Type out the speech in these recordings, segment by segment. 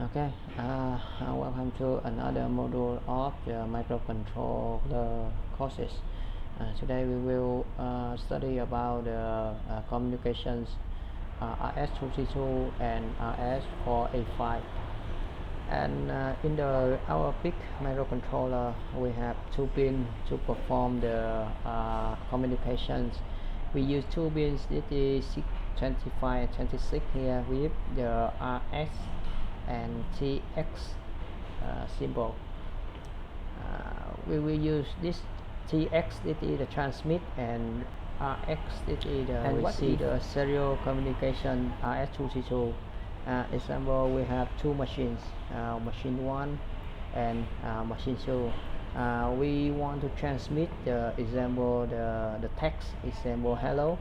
Okay, welcome to another module of the microcontroller courses. Today we will study about the communications RS232 and RS485. And in our PIC microcontroller, we have two pins to perform the communications. We use two pins, it is 25 and 26 here with the RS and TX symbol. We will use this TX, it is the transmit, and RX, it is the receive. What is the serial communication RS232? Example, we have two machines, machine 1 and machine 2. We want to transmit the example, the text example hello,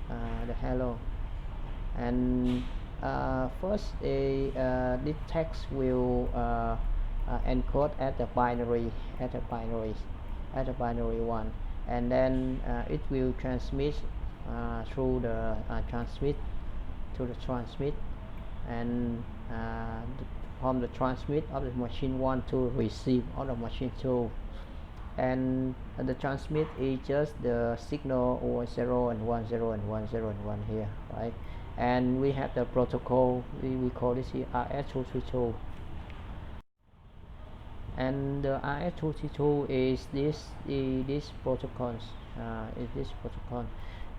the hello, and first this text will encode at the binary one, and then it will transmit through the transmit to the transmit, and from the transmit of the machine 1 to receive of the machine 2, and the transmit is just the signal or 0 and 1, 0 and 1, 0 and 1 here, right? And we have the protocol, we call this here RS232, and the RS232 is this protocols, is this protocol.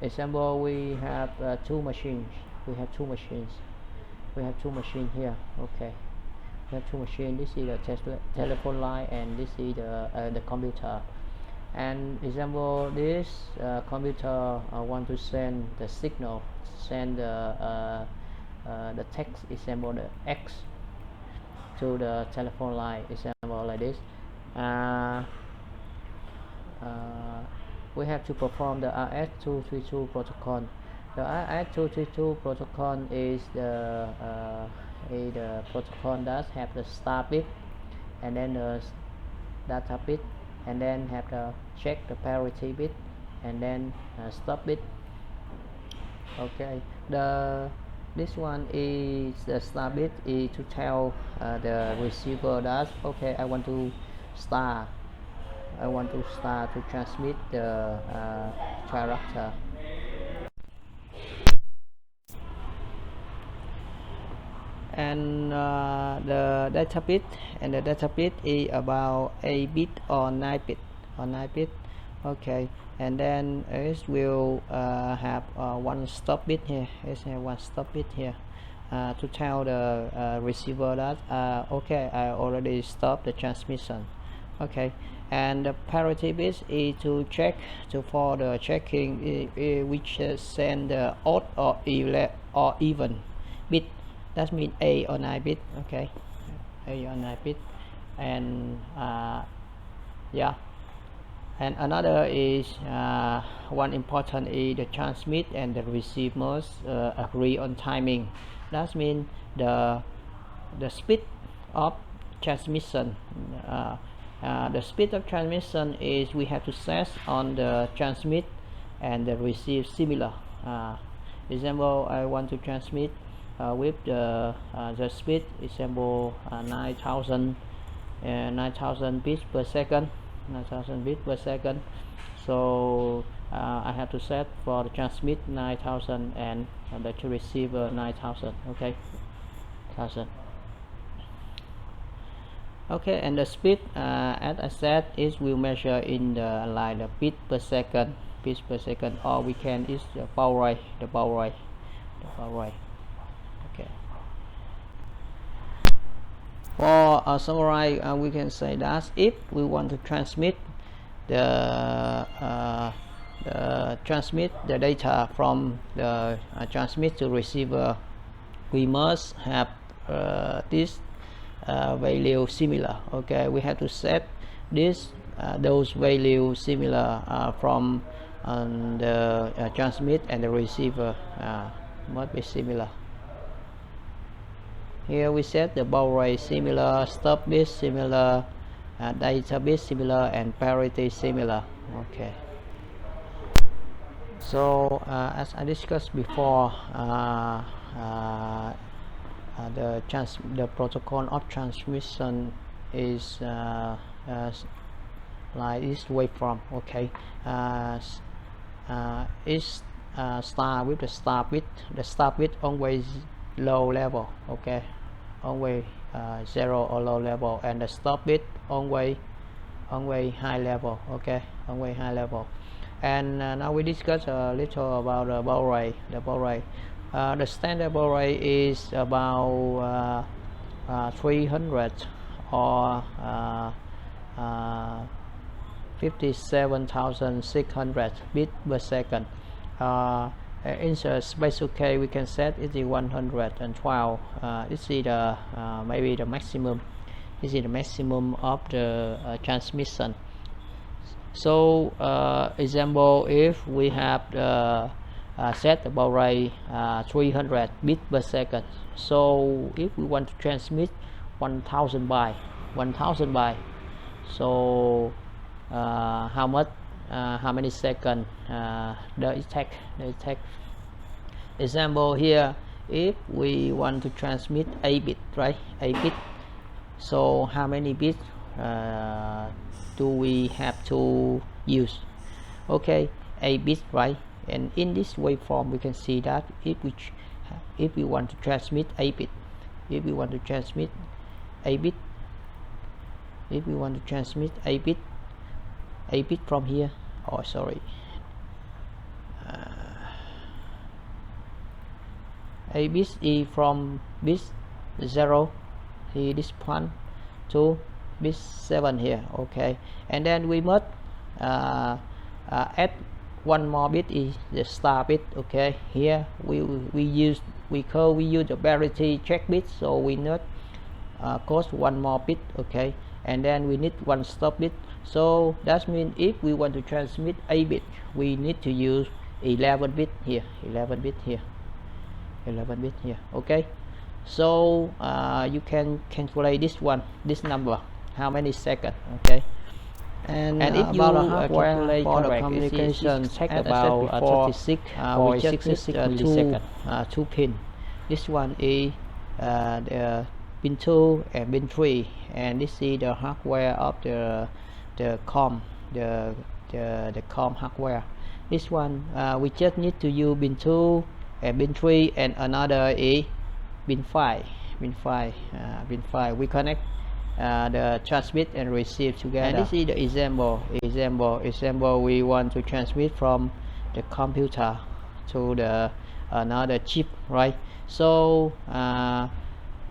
Example, we have two machines here. Okay, we have two machines. This is the telephone line, and this is the computer. And example, this computer want to send the signal, send the text, example the X, to the telephone line, example like this. We have to perform the RS232 protocol. The RS232 protocol is the protocol that have the start bit, and then the data bit, and then have to check the parity bit, and then stop bit. Okay, this one is the start bit, is to tell the receiver that okay, I want to start to transmit the character. And the data bit, is about 8 bit or 9 bit. Okay, and then it will have one stop bit here. To tell the receiver that okay, I already stopped the transmission. Okay, and the parity bit is to check, for the checking which send the odd or even bit. That means 8 or 9 bit. Okay, 8 or 9 bit. And yeah, and another is one important is the transmit and the receive must agree on timing. That means the speed of transmission. The speed of transmission is we have to set on the transmit and the receive similar. Example, I want to transmit with the speed, example 9,000 bits per second. So I have to set for the transmit 9,000 and the receiver 9,000. Okay, 1,000. Okay, and the speed, as I said, is will measure in the like the bit per second, or we can use the power rate, Okay. For summarize, we can say that if we want to transmit the data from the transmit to receiver, we must have this value similar. Okay, we have to set this those values similar from the transmit and the receiver must be similar. Here we set the baud rate similar, stop bit similar, data bit similar, and parity similar. Okay. So as I discussed before, the protocol of transmission is like this waveform. Okay, it's start with the start with always low level. Okay, always 0 or low level, and the stop bit always high level. Okay, always high level. And now we discuss a little about the baud rate. The standard baud rate is about 300 or 57,600 bits per second. In the special case, we can set it is 112. This is the maybe the maximum. This is the maximum of the transmission. So example, if we have the set the baud rate 300 bits per second, so if we want to transmit 1000 byte, so how many seconds does it take? Example here, if we want to transmit 8 bit, right? 8 bit, so how many bits do we have to use? Okay, 8 bits, right? And in this waveform we can see that if we want to transmit 8 bit, if we want to transmit 8 bit from here, oh sorry, 8 bits is from bit 0 here, this one, to bit 7 here. Okay, and then we must add one more bit, is the start bit. Okay, here we use the parity check bit, so we need cost one more bit. Okay, and then we need one stop bit. So that means if we want to transmit 8 bit, we need to use 11 bit here. Okay, so you can calculate this number, how many seconds. Okay, and if you calculate for the communication, take about 36 or 66 milliseconds. 2 pin. This one is the pin 2 and pin 3, and this is the hardware of the COM, the COM hardware. This one we just need to use pin 2 and pin 3, and another is pin 5. We connect the transmit and receive together. And this is the example. We want to transmit from the computer to the another chip, right? So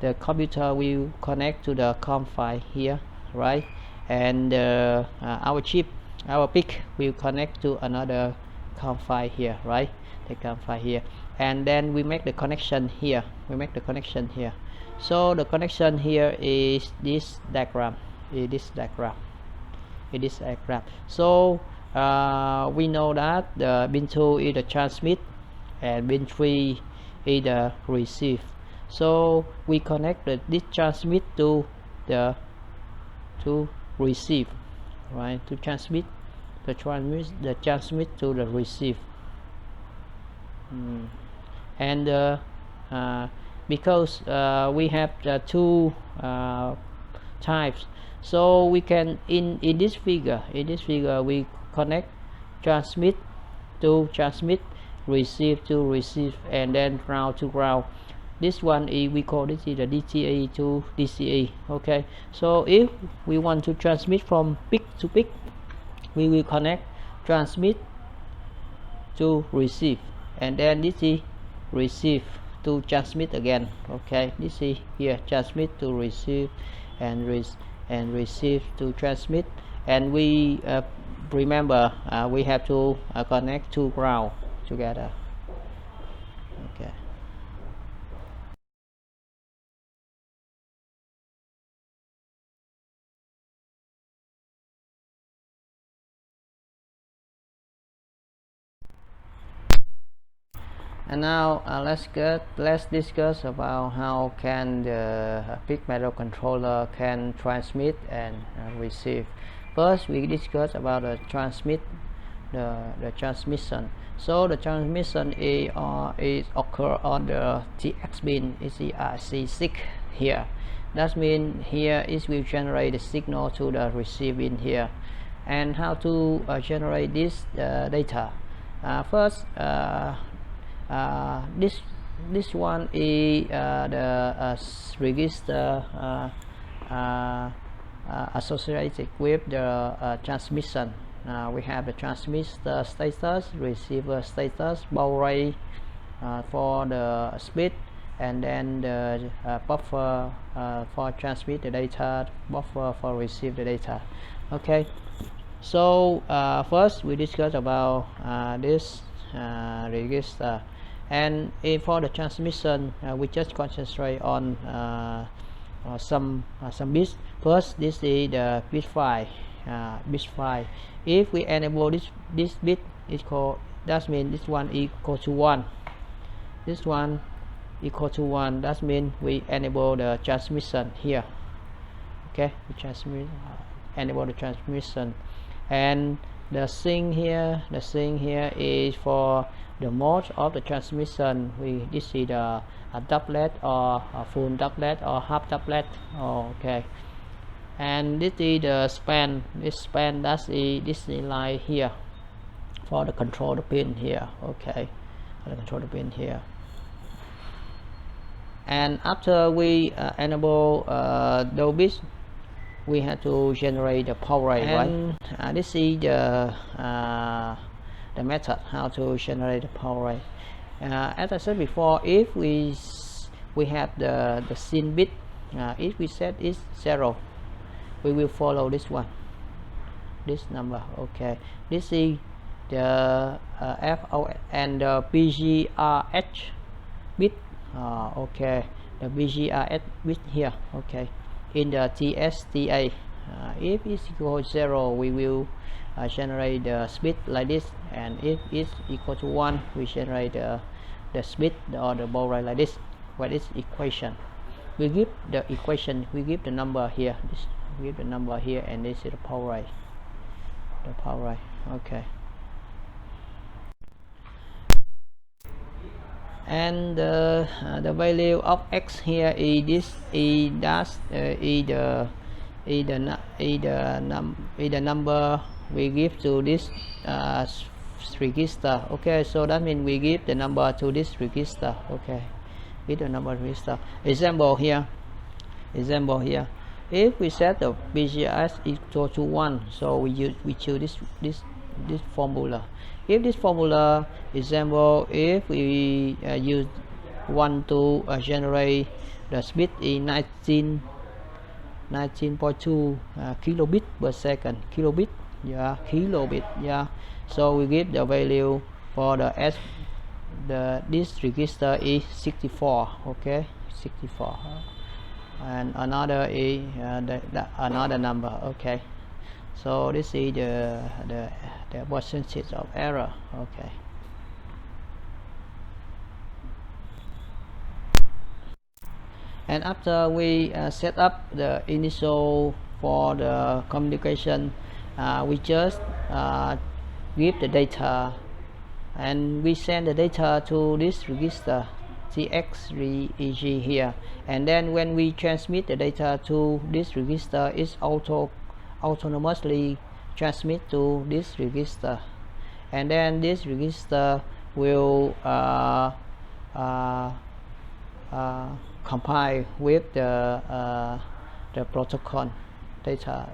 the computer will connect to the COM file here, right? And our chip, our PIC, will connect to another COM file here, right? The COM file here, and then we make the connection here. So the connection here is this diagram. So we know that the pin 2 is the transmit and pin 3 is the receive. So we connect this transmit to receive, right? To transmit the transmit to the receive. And because we have two types, so we can in this figure we connect transmit to transmit, receive to receive, and then ground to ground. This one is, we call this is the DCA to DCA. Okay, so if we want to transmit from PIC to PIC, we will connect transmit to receive, and then this is receive to transmit again. Okay, this is here transmit to receive, and receive to transmit, and we remember we have to connect to ground together. Okay. And now let's discuss about how can the PIC microcontroller can transmit and receive. First, we discuss about the transmit. the transmission. So the transmission is occur on the TX pin is C6 here. That means here it will generate the signal to the receive in here. And how to generate this data? First, this one is the register associated with the transmission. We have the transmitter status, receiver status, baud rate for the speed, and then the buffer for transmit the data, buffer for receive the data. Okay, so first we discuss about this register, and for the transmission we just concentrate on some bits. First, this is the bit 5. If we enable this bit, that means this one equal to 1. This one equal to 1. That means we enable the transmission here. Okay, we enable the transmission, and the thing here is for the mode of the transmission. This is the doublet or full doublet or half doublet. Okay, and this is the span. This span, this is line here for the controller pin here. Okay, the controller pin here. And after we enable those bits, we have to generate the power rate, right? This is the method how to generate the power rate. As I said before, if we have the scene bit, if we set it 0, we will follow this one, this number. Okay, this is the FO and the BGRH bit. Okay, the BGRH bit here. Okay, in the TSTA, if it's equal to 0, we will generate the speed like this, and if it's equal to 1, we generate the speed or the baud rate like this. What is equation? We give the equation, we give the number here, we give the number here, and this is the power rate. The power rate. Okay. And the value of x here is this, is the number we give to this register. Okay, so that means we give the number to this register. Okay, with the number register. Example here, if we set the BGS equal to 1, so we choose this formula. If this formula, example, if we use 1 to generate the speed in 19.2 kilobit per second, kilobit, yeah. So we give the value for the this register is 64. Okay, 64, and another is another number. Okay, so this is the percentage of error. Okay, and after we set up the initial for the communication, we just give the data, and we send the data to this register TX3EG here, and then when we transmit the data to this register, it's autonomously transmit to this register, and then this register will compile with the protocol data,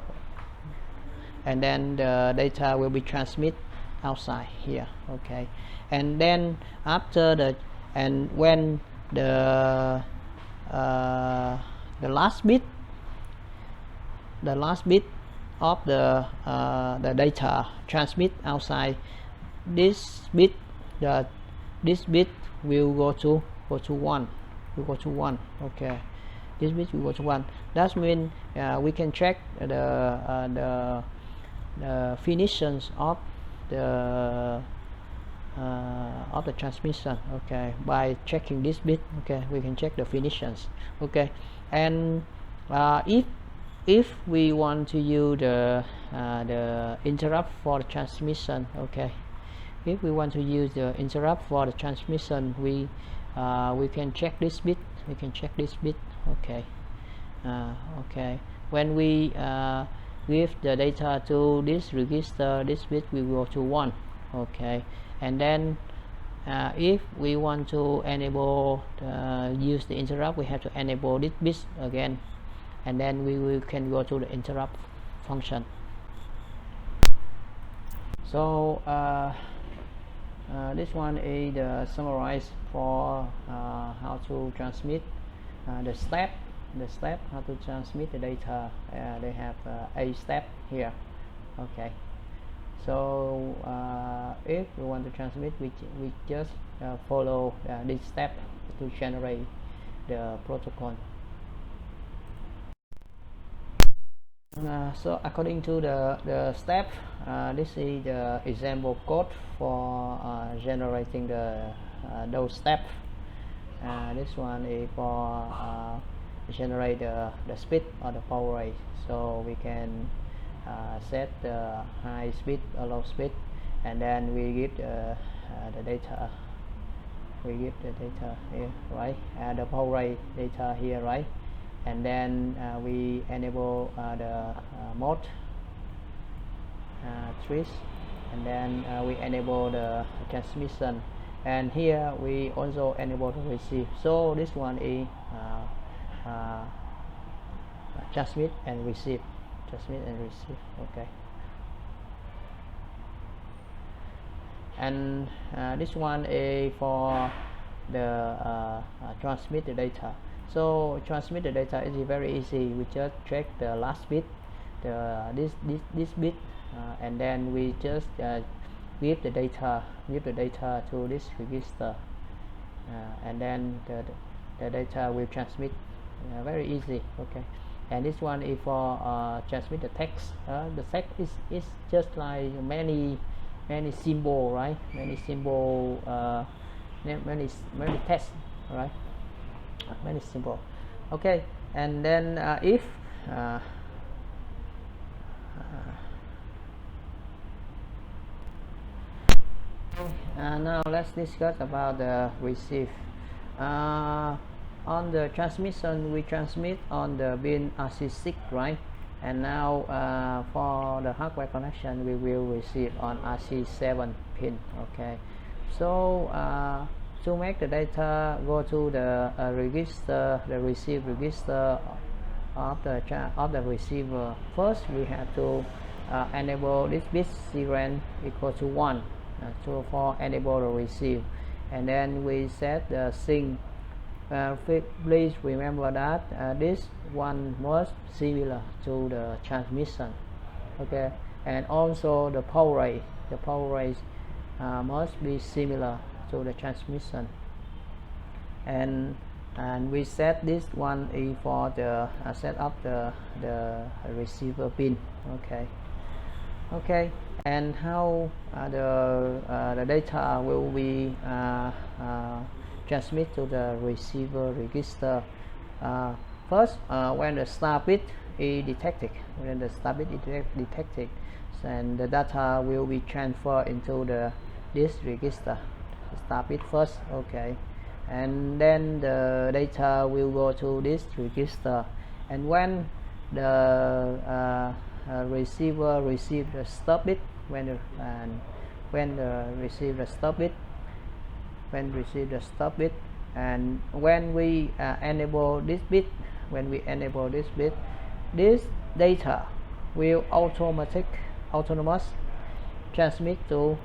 and then the data will be transmitted outside here. Okay, and then after and when the last bit of the data transmit outside, this bit will go to 1. Okay, this bit will go to 1. That means we can check the definitions of the transmission. Okay, by checking this bit. Okay, we can check the definitions. Okay, and if if we want to use the interrupt for the transmission, okay, if we want to use the interrupt for the transmission, we can check this bit, okay. Okay, when we give the data to this register, this bit will go to 1, okay. And then if we want to enable use the interrupt, we have to enable this bit again, and then we can go to the interrupt function. So this one is the summarize for how to transmit the step how to transmit the data. They have a step here, okay. So if we want to transmit, we just follow this step to generate the protocol. So according to the step, this is the example code for generating those steps. This one is for generate the speed or the power rate. So we can set the high speed or low speed, and then we give the data. We give the data here, right? The power rate data here, right? And then we enable the mode switch, and then we enable the transmission, and here we also enable the receive. So this one is transmit and receive, okay. And this one is for the transmit the data. So transmit the data is very easy. We just check the last bit, this bit, and then we just give the data to this register, and then the data will transmit. Very easy, okay. And this one is for transmit the text. The text is just like many symbol, right? Many symbol, many text, right? Many symbol, okay. And then if now let's discuss about the receive. On the transmission, we transmit on the pin RC6, right? And now for the hardware connection, we will receive on RC7 pin, okay. So to make the data go to the register, the receive register of the receiver, first we have to enable this bit serial equal to 1 for enable the receive, and then we set the sync. Please remember that this one must similar to the transmission, okay. And also the power rate must be similar to the transmission, and we set this one is for the set up the receiver pin, okay. And how the data will be transmit to the receiver register. First, when the start bit is detected, and the data will be transferred into this register. Start bit first, okay, and then the data will go to this register. And when the receiver receives the stop bit, when receive the stop bit, and when we enable this bit, this data will autonomous transmit to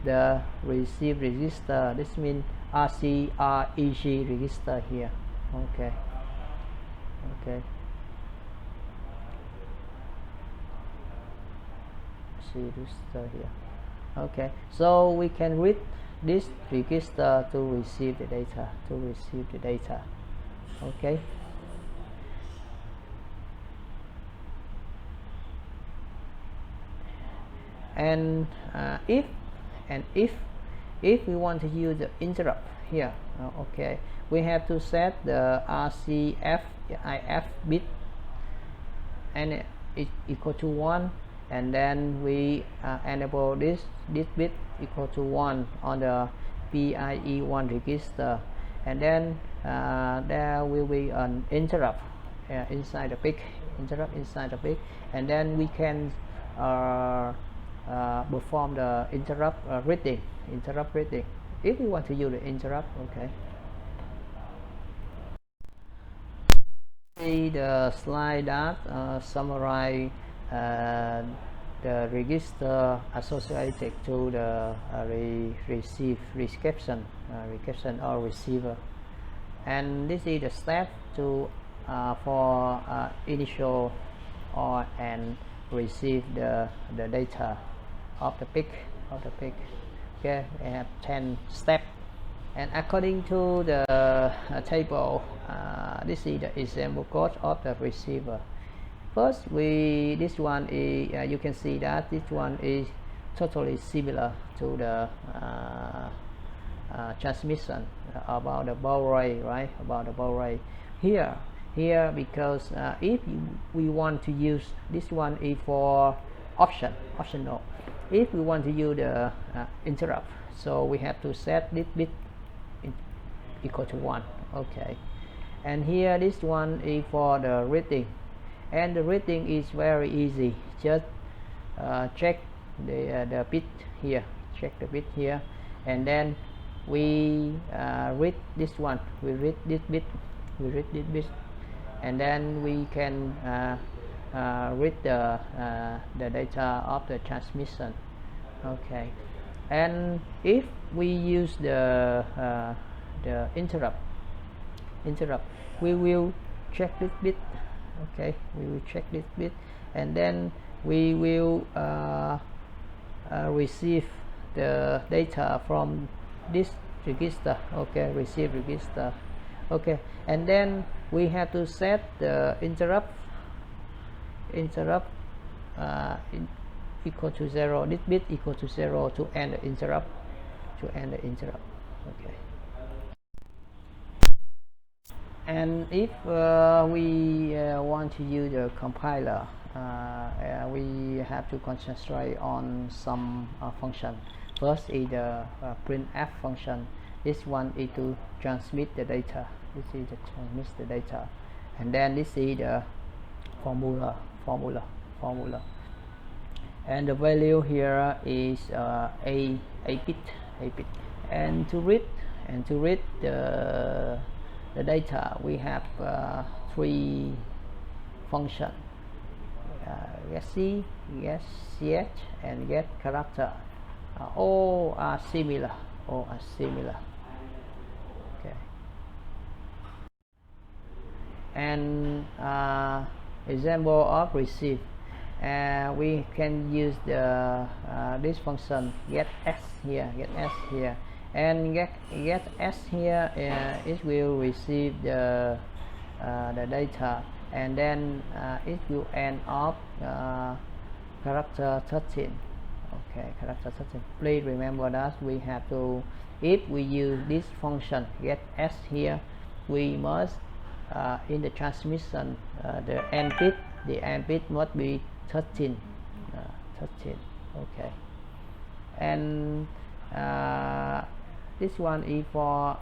the receive register. This means RC/REG register here, okay. See register here, okay. So we can read this register to receive the data, okay. And if we want to use the interrupt here, okay, we have to set the RCFIF bit n is equal to 1, and then we enable this bit equal to 1 on the PIE1 register, and then there will be an interrupt inside the PIC, and then we can perform the interrupt reading if we want to use the interrupt. Okay, see the slide that summarize the register associated to the reception or receiver, and this is the step to for initial or and receive the data of the PIC. Okay, we have 10 steps, and according to the table, this is the example code of the receiver. First, this one is you can see that this one is totally similar to the transmission about the baud rate, right? About the baud rate here because if we want to use this one is for optional. If we want to use the interrupt, so we have to set this bit equal to 1. Okay, and here this one is for the reading, and the reading is very easy. Just check the bit here, and then we read this one, we read this bit, and then we can read the data of the transmission. Okay, and if we use the interrupt, we will check this bit. Okay, we will check this bit, and then we will receive the data from this register. Okay, receive register. Okay, and then we have to set the interrupt equal to 0, this bit equal to 0 to end the interrupt. Okay, and if we want to use the compiler, we have to concentrate on some function. First is the printf function. This one is to transmit the data. And then this is the formula, and the value here is a bit. And to read the data, we have 3 functions: get C, get ch, and get character. All are similar. Okay, and example of receive, we can use the this function get s here, and get s here. It will receive the data, and then it will end up character 13. Okay, character 13. Please remember that we have to, if we use this function get s here, we must in the transmission the end bit must be 13. Okay, and this one is for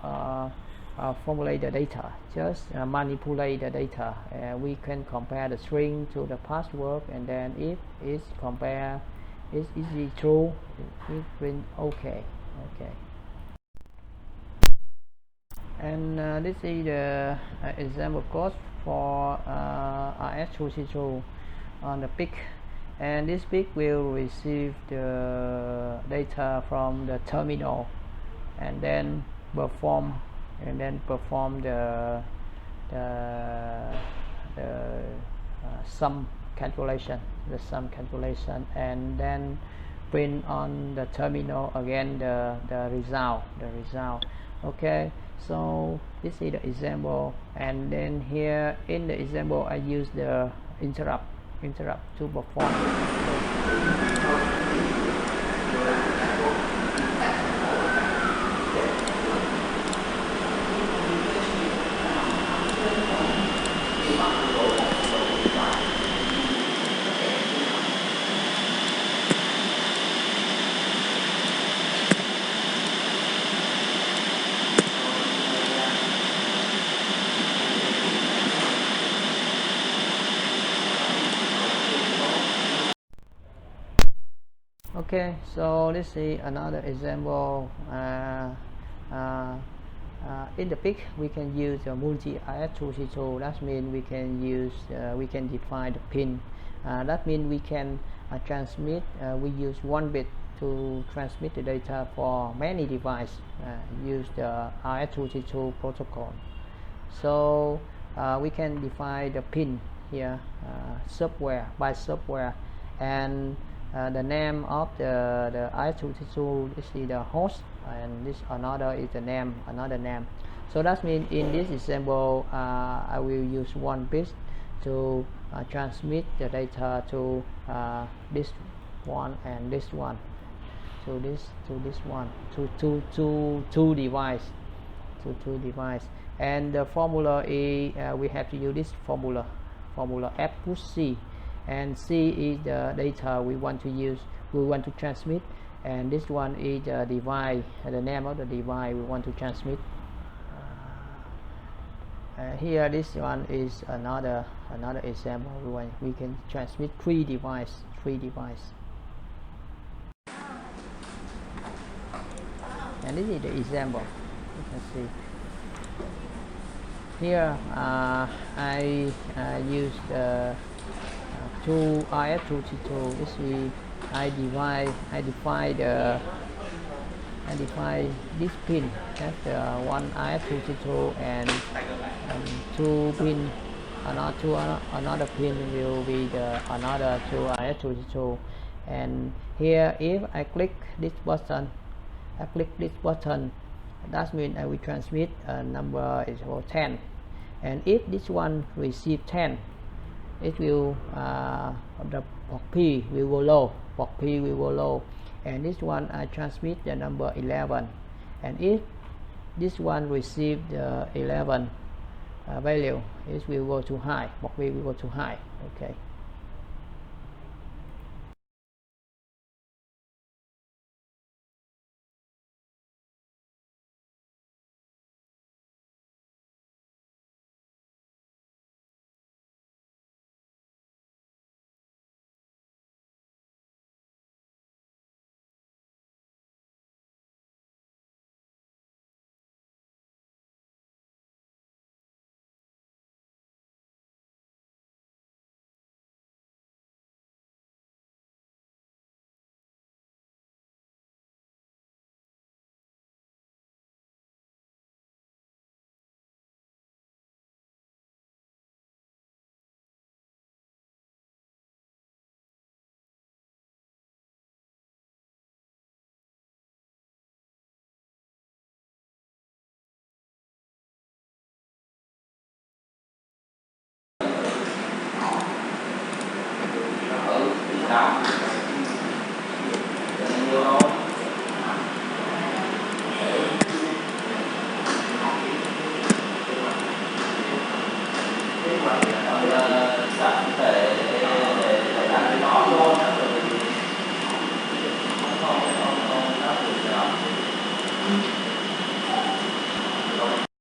formulate the data, just manipulate the data. We can compare the string to the password, and then if it's compare is true, it print okay. And this is the example code for RS232 on the PIC, and this PIC will receive the data from the terminal, and then perform the sum calculation, and then print on the terminal again the result. Okay, so this is the example, and then here in the example I use the interrupt to perform. Okay, so let's see another example. In the PIC we can use a multi RS232. That means we can use we can define the pin. That means we can transmit. We use one bit to transmit the data for many devices. Use the RS232 protocol. So we can define the pin here, software by software, and the name of the RS232 is the host, and this another is the name, another name. So that means in this example I will use one bit to transmit the data to this one and this one, to this one, to two device, and the formula is we have to use this formula F push C, and C is the data we want to use, we want to transmit, and this one is the device, the name of the device we want to transmit. Here this one is another example. We can transmit three devices. And this is the example. You can see here I use the two RS232. This is I define this pin. That's the one RS232, and two pin, another pin will be the another two RS232. And here if I click this button, that means I will transmit a number is 10, and if this one receive 10, it will the port P will go low, and this one I transmit the number 11, and if this one receive the 11 value, it will go to high, port P will go to high. Okay.